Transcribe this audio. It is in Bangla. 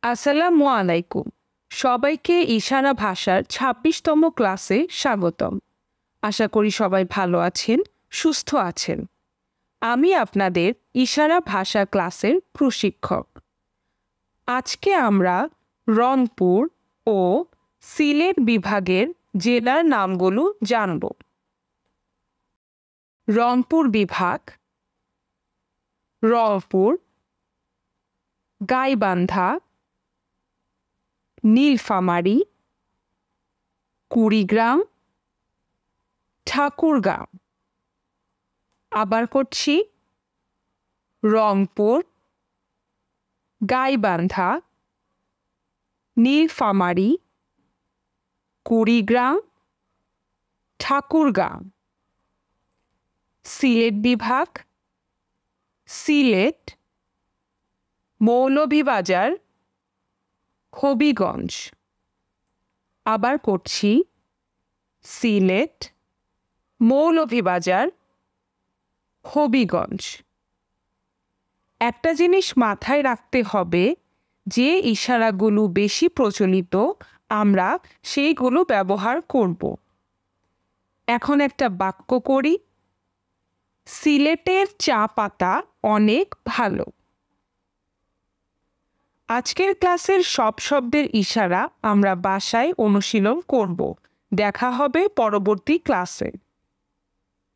আসসালামু আলাইকুম। সবাইকে ইশারা ভাষার ২৬তম ক্লাসে স্বাগতম। আশা করি সবাই ভালো আছেন, সুস্থ আছেন। আমি আপনাদের ইশারা ভাষা ক্লাসের প্রশিক্ষক। আজকে আমরা রংপুর ও সিলেট বিভাগের জেলার নামগুলো জানব। রংপুর বিভাগ, রংপুর, গাইবান্ধা, নীলফামারী, কুড়িগ্রাম, ঠাকুরগাঁও। আবার করছি, রংপুর, গাইবান্ধা, নীলফামারী, কুড়িগ্রাম, ঠাকুরগাঁও। সিলেট বিভাগ, সিলেট, মৌলভীবাজার, হবিগঞ্জ। আবার করছি, সিলেট, মৌলভীবাজার, হবিগঞ্জ। একটা জিনিস মাথায় রাখতে হবে, যে ইশারাগুলো বেশি প্রচলিত আমরা সেইগুলো ব্যবহার করব। এখন একটা বাক্য করি। সিলেটের চা পাতা অনেক ভালো। আজকের ক্লাসের সব শব্দের ইশারা আমরা বাসায় অনুশীলন করব। দেখা হবে পরবর্তী ক্লাসে।